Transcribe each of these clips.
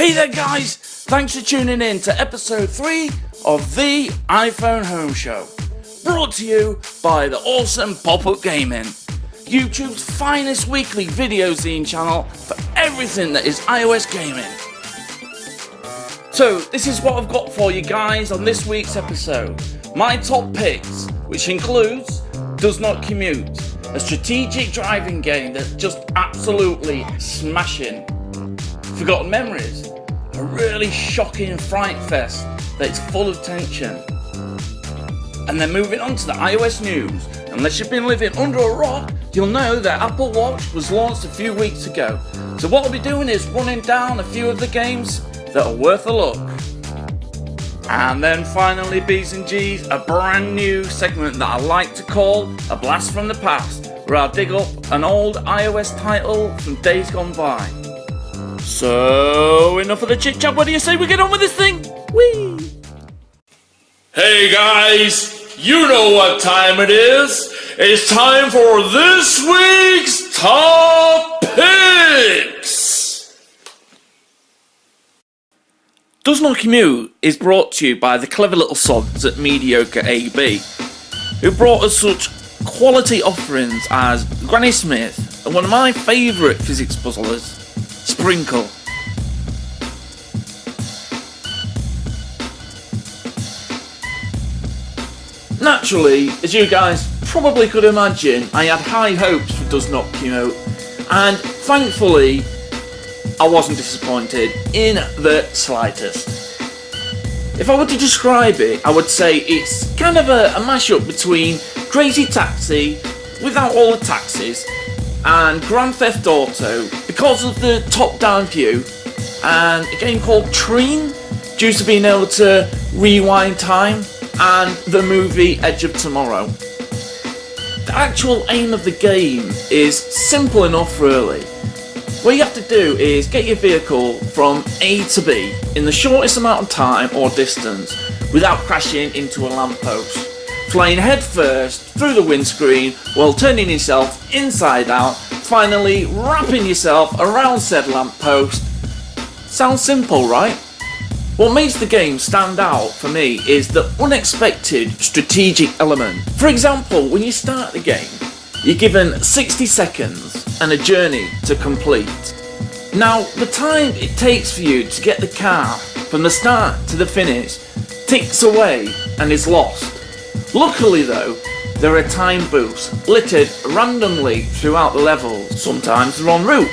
Hey there guys, thanks for tuning in to episode 3 of the iPhone Home Show, brought to you by the awesome Pop-Up Gaming, YouTube's finest weekly video zine channel for everything that is iOS gaming. So this is what I've got for you guys on this week's episode. My top picks, which includes Does Not Commute, a strategic driving game that's just absolutely smashing. Forgotten Memories, a really shocking fright fest that's full of tension. And then moving on to the iOS news. Unless you've been living under a rock, you'll know that Apple Watch was launched a few weeks ago. So what I'll be doing is running down a few of the games that are worth a look. And then finally, B's and G's, a brand new segment that I like to call A Blast from the Past, where I'll dig up an old iOS title from days gone by. So, enough of the chit chat, what do you say we get on with this thing? Whee! Hey guys, you know what time it is. It's time for this week's Top Picks! Does Not Commute is brought to you by the clever little sods at Mediocre AB, who brought us such quality offerings as Granny Smith and one of my favourite physics puzzlers, Sprinkle. Naturally, as you guys probably could imagine, I had high hopes for Does Not Commute, and thankfully I wasn't disappointed in the slightest. If I were to describe it, I would say it's kind of a mashup between Crazy Taxi without all the taxis and Grand Theft Auto because of the top-down view, and a game called Treen due to being able to rewind time, and the movie Edge of Tomorrow. The actual aim of the game is simple enough really. What you have to do is get your vehicle from A to B in the shortest amount of time or distance without crashing into a lamppost, flying head first through the windscreen while turning yourself inside out, finally wrapping yourself around said lamppost. Sounds simple, right? What makes the game stand out for me is the unexpected strategic element. For example, when you start the game, you're given 60 seconds and a journey to complete. Now, the time it takes for you to get the car from the start to the finish ticks away and is lost. Luckily though, there are time boosts littered randomly throughout the level. Sometimes they're en route,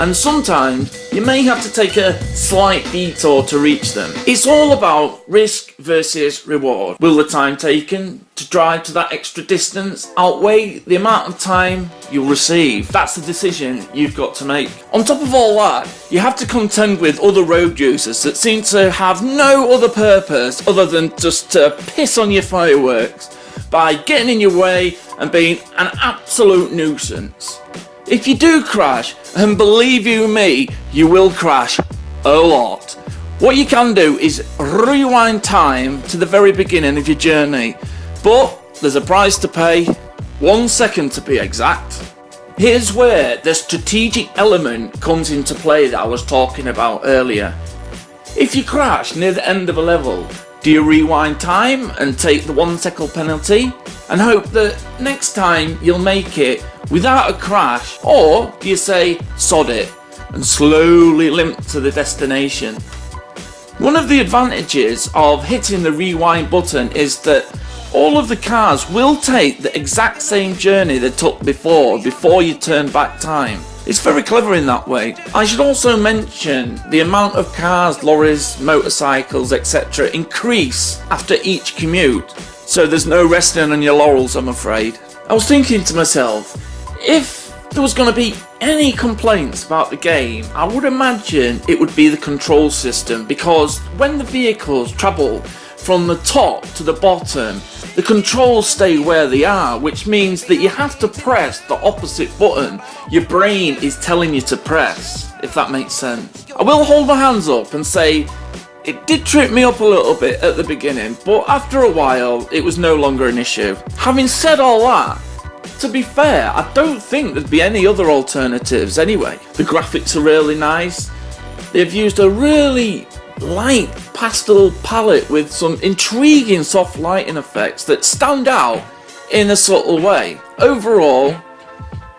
and sometimes you may have to take a slight detour to reach them. It's all about risk versus reward. Will the time taken to drive to that extra distance outweigh the amount of time you'll receive? That's the decision you've got to make. On top of all that, you have to contend with other road users that seem to have no other purpose other than just to piss on your fireworks by getting in your way and being an absolute nuisance. If you do crash, and believe you me, you will crash a lot, what you can do is rewind time to the very beginning of your journey, but there's a price to pay, 1 second to be exact. Here's where the strategic element comes into play that I was talking about earlier. If you crash near the end of a level, do you rewind time and take the 1 second penalty and hope that next time you'll make it without a crash, or do you say sod it and slowly limp to the destination? One of the advantages of hitting the rewind button is that all of the cars will take the exact same journey they took before you turn back time. It's very clever in that way. I should also mention the amount of cars, lorries, motorcycles, etc. increase after each commute, so there's no resting on your laurels, I'm afraid. I was thinking to myself, if there was going to be any complaints about the game, I would imagine it would be the control system, because when the vehicles travel from the top to the bottom, the controls stay where they are, which means that you have to press the opposite button your brain is telling you to press, if that makes sense. I will hold my hands up and say it did trip me up a little bit at the beginning, but after a while it was no longer an issue. Having said all that, to be fair, I don't think there'd be any other alternatives anyway. The graphics are really nice, They've used a really light pastel palette with some intriguing soft lighting effects that stand out in a subtle way. Overall,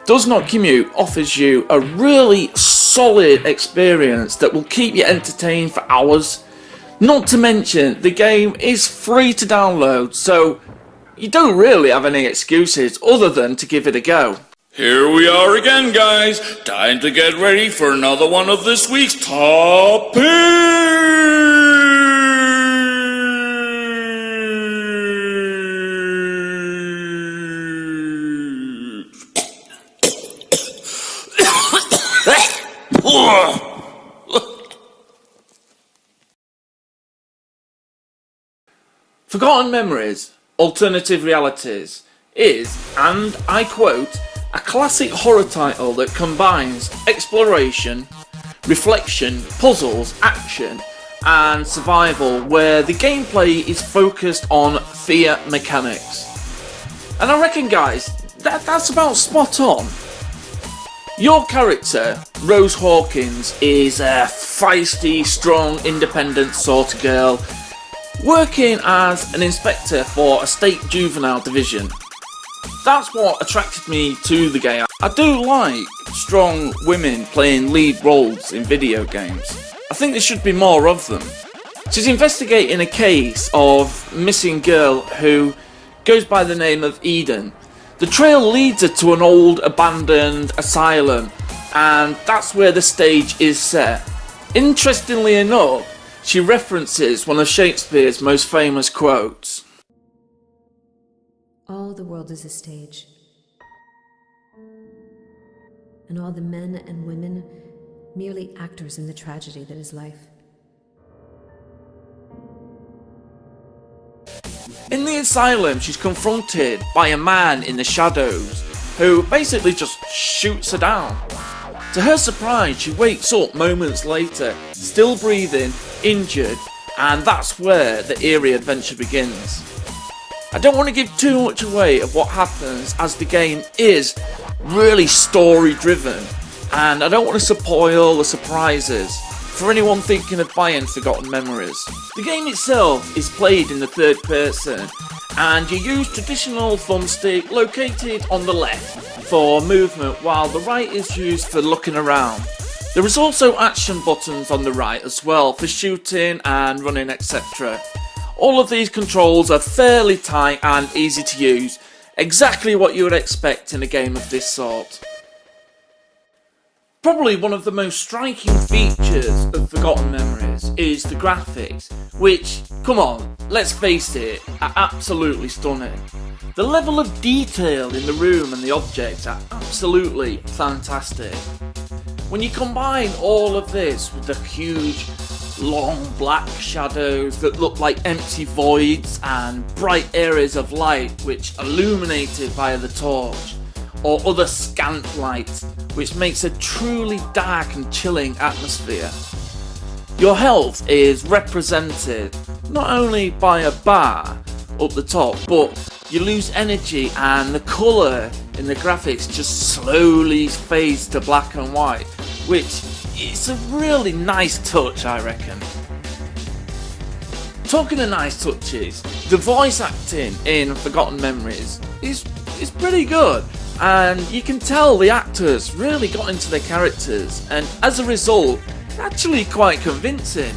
Does Not Commute offers you a really solid experience that will keep you entertained for hours. Not to mention, the game is free to download, so you don't really have any excuses other than to give it a go. Here we are again, guys. Time to get ready for another one of this week's top picks. Forgotten Memories, Alternative Realities is, and I quote, a classic horror title that combines exploration, reflection, puzzles, action, and survival, where the gameplay is focused on fear mechanics. And I reckon, guys, that's about spot on. Your character, Rose Hawkins, is a feisty, strong, independent sort of girl, working as an inspector for a state juvenile division. That's what attracted me to the game. I do like strong women playing lead roles in video games. I think there should be more of them. She's investigating a case of a missing girl who goes by the name of Eden. The trail leads her to an old abandoned asylum, and that's where the stage is set. Interestingly enough, she references one of Shakespeare's most famous quotes. All the world is a stage, and all the men and women merely actors in the tragedy that is life. In the asylum, she's confronted by a man in the shadows who basically just shoots her down. To her surprise, she wakes up moments later, still breathing, injured, and that's where the eerie adventure begins. I don't want to give too much away of what happens, as the game is really story driven, and I don't want to spoil the surprises for anyone thinking of buying Forgotten Memories. The game itself is played in the third person, and you use traditional thumbstick located on the left for movement, while the right is used for looking around. There is also action buttons on the right as well for shooting and running, etc. All of these controls are fairly tight and easy to use, exactly what you would expect in a game of this sort. Probably one of the most striking features of Forgotten Memories is the graphics, which, come on, let's face it, are absolutely stunning. The level of detail in the room and the objects are absolutely fantastic. When you combine all of this with the huge, long black shadows that look like empty voids and bright areas of light which illuminated via the torch, or other scant light which makes a truly dark and chilling atmosphere. Your health is represented not only by a bar up the top, but you lose energy and the colour in the graphics just slowly fades to black and white, which is a really nice touch, I reckon. Talking of nice touches, the voice acting in Forgotten Memories is pretty good, and you can tell the actors really got into their characters, and as a result, actually quite convincing.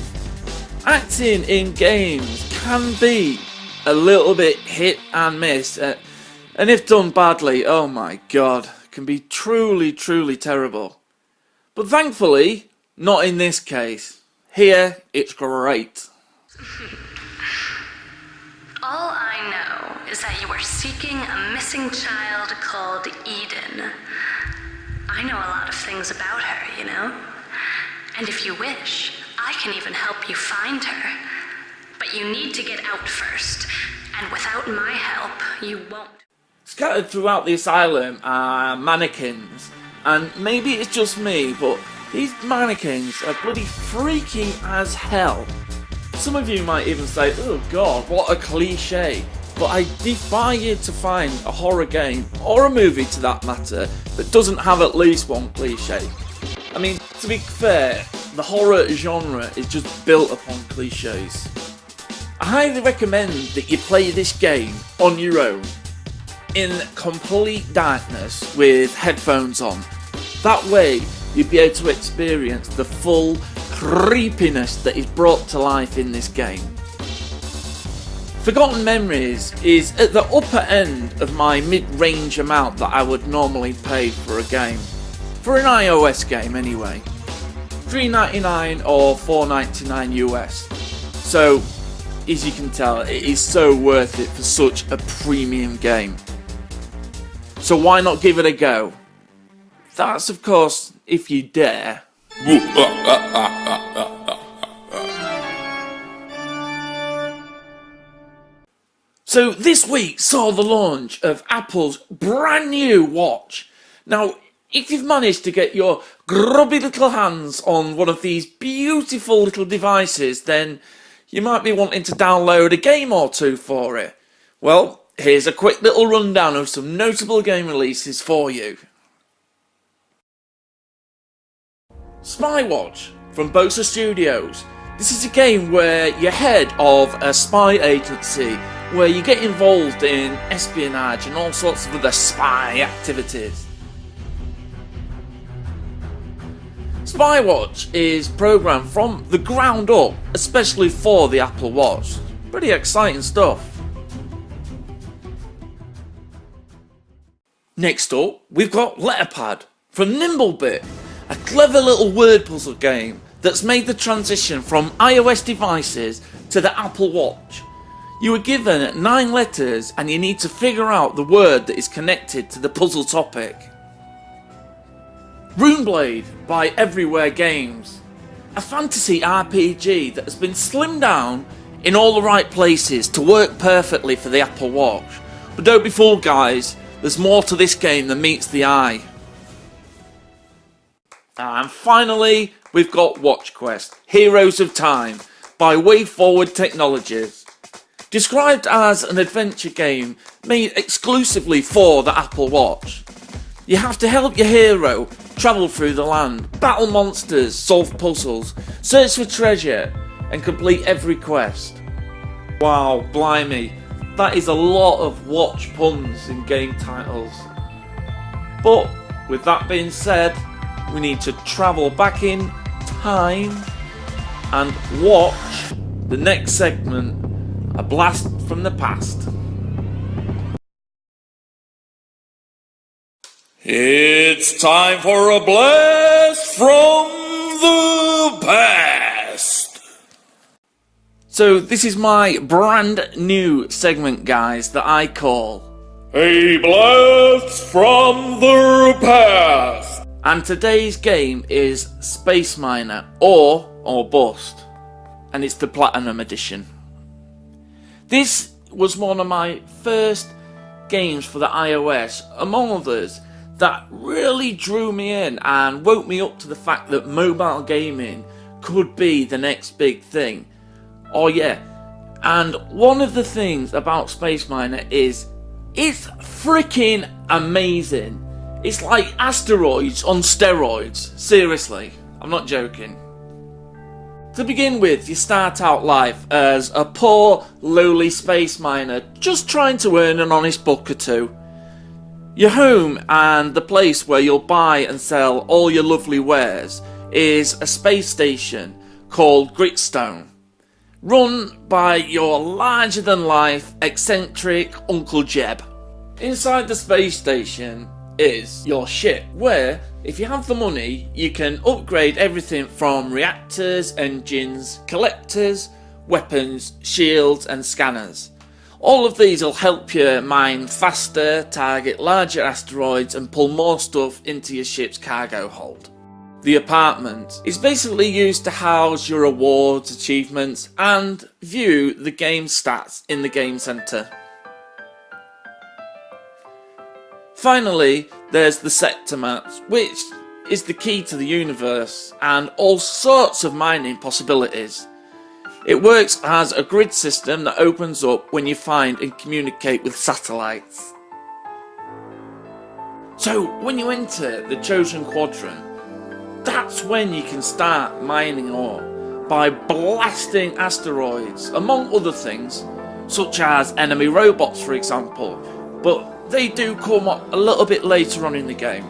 Acting in games can be a little bit hit and miss, and if done badly, oh my god, can be truly terrible. But thankfully, not in this case. Here, it's great. All I know is that you are seeking a missing child called Eden. I know a lot of things about her, you know? And if you wish, I can even help you find her. But you need to get out first, and without my help, you won't. Scattered throughout the asylum are mannequins, and maybe it's just me, but these mannequins are bloody freaky as hell. Some of you might even say, oh god, what a cliche, but I defy you to find a horror game, or a movie to that matter, that doesn't have at least one cliche. I mean, to be fair, the horror genre is just built upon cliches. I highly recommend that you play this game on your own, in complete darkness with headphones on. That way you'll be able to experience the full creepiness that is brought to life in this game. Forgotten Memories is at the upper end of my mid-range amount that I would normally pay for a game. For an iOS game anyway. $3.99 or $4.99 US. So, as you can tell, it is so worth it for such a premium game. So why not give it a go? That's of course if you dare. So this week saw the launch of Apple's brand new watch. Now, if you've managed to get your grubby little hands on one of these beautiful little devices, then you might be wanting to download a game or two for it. Well, here's a quick little rundown of some notable game releases for you. Spywatch from Bosa Studios. This is a game where you're head of a spy agency where you get involved in espionage and all sorts of other spy activities. Spywatch is programmed from the ground up, especially for the Apple Watch. Pretty exciting stuff. Next up, we've got Letterpad from Nimblebit, a clever little word puzzle game that's made the transition from iOS devices to the Apple Watch. You are given 9 letters and you need to figure out the word that is connected to the puzzle topic. Runeblade by Everywhere Games, a fantasy RPG that has been slimmed down in all the right places to work perfectly for the Apple Watch. But don't be fooled guys, there's more to this game than meets the eye. And finally, we've got Watch Quest, Heroes of Time by WayForward Technologies. Described as an adventure game made exclusively for the Apple Watch. You have to help your hero travel through the land, battle monsters, solve puzzles, search for treasure, and complete every quest. Wow, blimey, that is a lot of watch puns in game titles. But with that being said, we need to travel back in time and watch the next segment, A Blast from the Past. It's time for a blast from the past. So this is my brand new segment, guys, that I call A blast from the past. And today's game is Space Miner or Bust, and it's the Platinum Edition. This was one of my first games for the iOS, among others, that really drew me in and woke me up to the fact that mobile gaming could be the next big thing. Oh yeah, and one of the things about Space Miner is it's freaking amazing. It's like asteroids on steroids, seriously, I'm not joking. To begin with, you start out life as a poor, lowly space miner just trying to earn an honest buck or two. Your home and the place where you'll buy and sell all your lovely wares is a space station called Gritstone, run by your larger-than-life, eccentric Uncle Jeb. Inside the space station is your ship, where, if you have the money, you can upgrade everything from reactors, engines, collectors, weapons, shields and scanners. All of these will help you mine faster, target larger asteroids and pull more stuff into your ship's cargo hold. The apartment is basically used to house your awards, achievements and view the game stats in the game centre. Finally, there's the sector maps, which is the key to the universe and all sorts of mining possibilities. It works as a grid system that opens up when you find and communicate with satellites. So when you enter the chosen quadrant, that's when you can start mining ore by blasting asteroids, among other things, such as enemy robots for example, but they do come up a little bit later on in the game.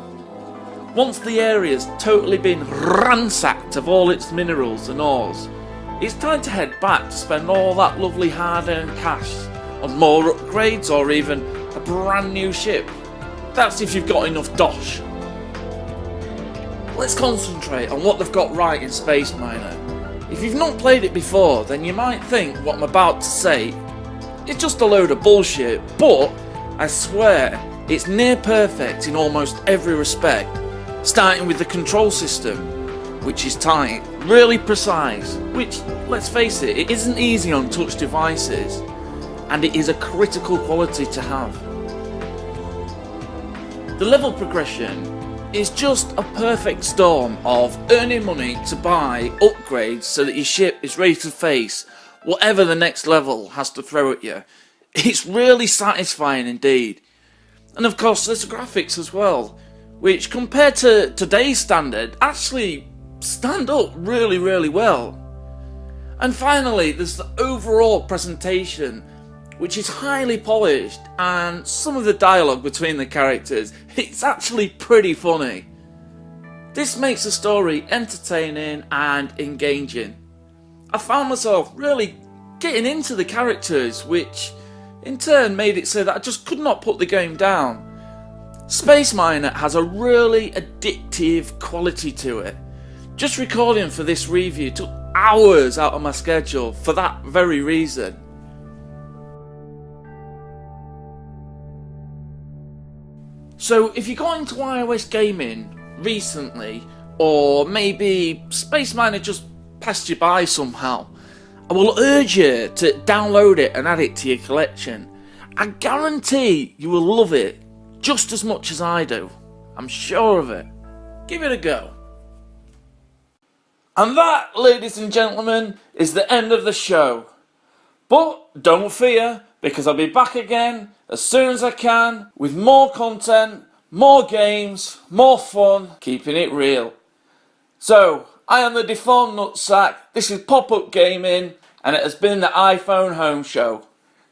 Once the area's totally been ransacked of all its minerals and ores, it's time to head back to spend all that lovely hard-earned cash on more upgrades or even a brand new ship. That's if you've got enough dosh. Let's concentrate on what they've got right in Space Miner. If you've not played it before, then you might think what I'm about to say is just a load of bullshit, but I swear it's near perfect in almost every respect, starting with the control system, which is tight, really precise, which, let's face it, it isn't easy on touch devices, and it is a critical quality to have. The level progression is just a perfect storm of earning money to buy upgrades so that your ship is ready to face whatever the next level has to throw at you. It's really satisfying indeed. And of course there's the graphics as well, which compared to today's standard actually stand up really well. And finally there's the overall presentation, which is highly polished, and some of the dialogue between the characters, it's actually pretty funny. This makes the story entertaining and engaging. I found myself really getting into the characters, which in turn made it so that I just could not put the game down. Space Miner has a really addictive quality to it. Just recording for this review took hours out of my schedule for that very reason. So if you got into iOS gaming recently, or maybe Space Miner just passed you by somehow, I will urge you to download it and add it to your collection. I guarantee you will love it just as much as I do. I'm sure of it. Give it a go. And that, ladies and gentlemen, is the end of the show. But don't fear, because I'll be back again as soon as I can with more content, more games, more fun, keeping it real. So, I am the deformed nutsack, this is Pop-Up Gaming, and it has been the iPhone Home Show.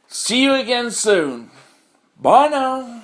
See you again soon. Bye now.